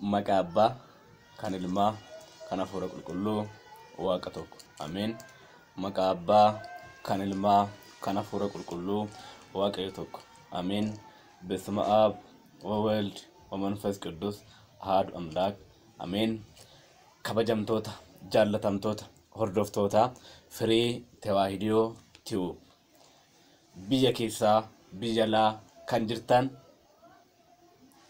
Maqaa Abbaa, kan Ilmaa, kan Hafuura Qulqulluu, Waaqa tokko. Ameen. Maqaa Abbaa, kan Ilmaa, kan Hafuura Qulqulluu, Waaqayyo tokko. Ameen. በስመ አብ ወወልድ ወመንፈስ ቅዱስ አሐዱ አምላክ አሜን። kabajamtoota jaallatamtoota hordoftoota firii tewaahidoo ti'u biyya keessaa biyya alaa kan jirtan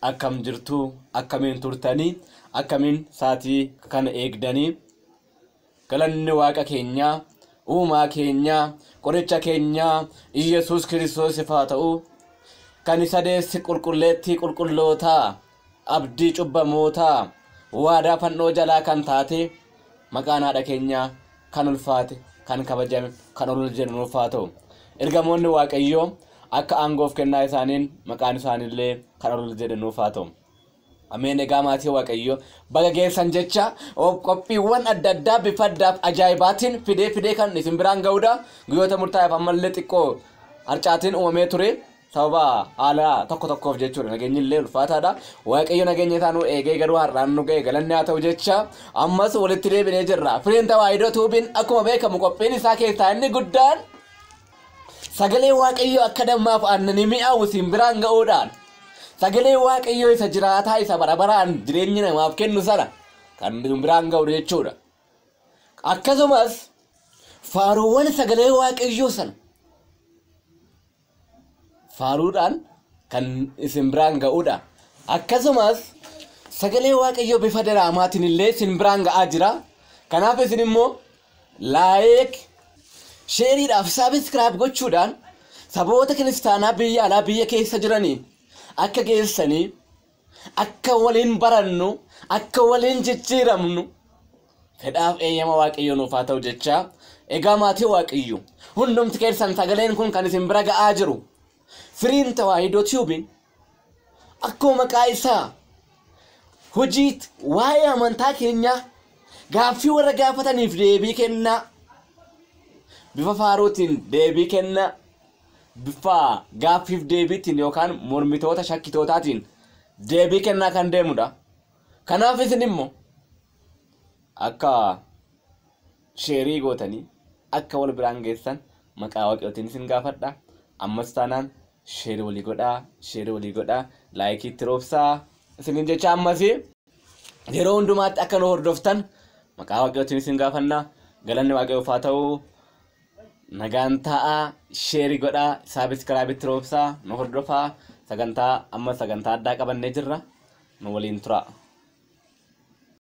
akkam jirtu akkamiin turtanii akkamiin saatii kana eegdanii galanni waaqa keenyaa uumaa keenyaa qoricha keenyaa Iyesuus Kiristoos ifaa ta'u kan isa deessi qulqulleettii qulqullootaa abdii cubbamootaa waadaa fannoo jalaa kan taate maqaan haadha keenyaa kan ulfaate kan kabajame kan ol jedhu ulfaa ta'u ergamoonni waaqayyoo akka aangoof kennaa isaaniin maqaan isaanillee kan ol jedhu ulfaa ta'u. Ameen. Egaa maatii waaqayyoo baga geessan jecha qophiiwwan adda addaa bifa addaaf ajaa'ibaatiin fidee kan isin biraan ga'uudha. Guyyoota murtaa'eef ammallee xiqqoo harcaatiin uumamee ture. sababa haala tokkoof jechuudha nageenyi illee ulfaataadha. Waaqayyo nageenya isaanuu eegee garuu har'aan nu ga'e galanni haa ta'u jecha ammas walitti deebinee jirra. Firiin Tawaahidoo Tuubiin akkuma beekamu qophiin isaa keessaa inni guddaan sagalee waaqayyo akka dammaaf aannanii mi'aawu isin biraan ga'uudhaan sagalee waaqayyo isa jiraataa isa barabaraan jireenyi namaaf kennu sana kan isin biraan ga'u jechuudha. Akkasumas faaruuwwan sagalee waaqayyo sana faaruudhaan kan isin biraan ga'uudha. Akkasumas sagalee waaqayyo bifa diraamaatiin illee isin biraan ga'aa jira. Kanaaf isin immoo laayik sheeriidhaaf saabskraayib gochuudhaan saboota kiristaanaa biyya alaa biyya keessa jiranii akka geessanii akka waliin barannu akka waliin jijjiiramnu fedhaaf eeyyama waaqayyo nuuf haa ta'u jecha. Egaa maatii waaqayyo hundumti keessan sagaleen kun kan isin bira ga'aa jiru Firiin Tawaahidoo Tuubiin akkuma maqaa isaa hojiitti waa'ee amantaa keenyaa gaaffii warra gaafataniif deebii kennaa bifa faaruutiin deebii kennaa bifa gaaffiif deebiitiin yookaan mormitoota shakkitootaatiin deebii kennaa kan deemudha. Kanaaf isin immoo akka sheerii gootanii akka wal biraan geessan maqaa waaqayyootiin isin gaafadha. Ammas taanaan sheerii walii godhaa laayikii itti roobsaa isinin jecha ammas yeroo hundumaatti akka nu hordoftan maqaa waaqayyootiin isin gaafanna. Galanni waaqayyoof haa ta'u. Nagaan ta'aa sheerii godhaa saabskraayib itti roobsaa nu hordofaa. Sagantaa addaa qabannee jirra nu waliin tura.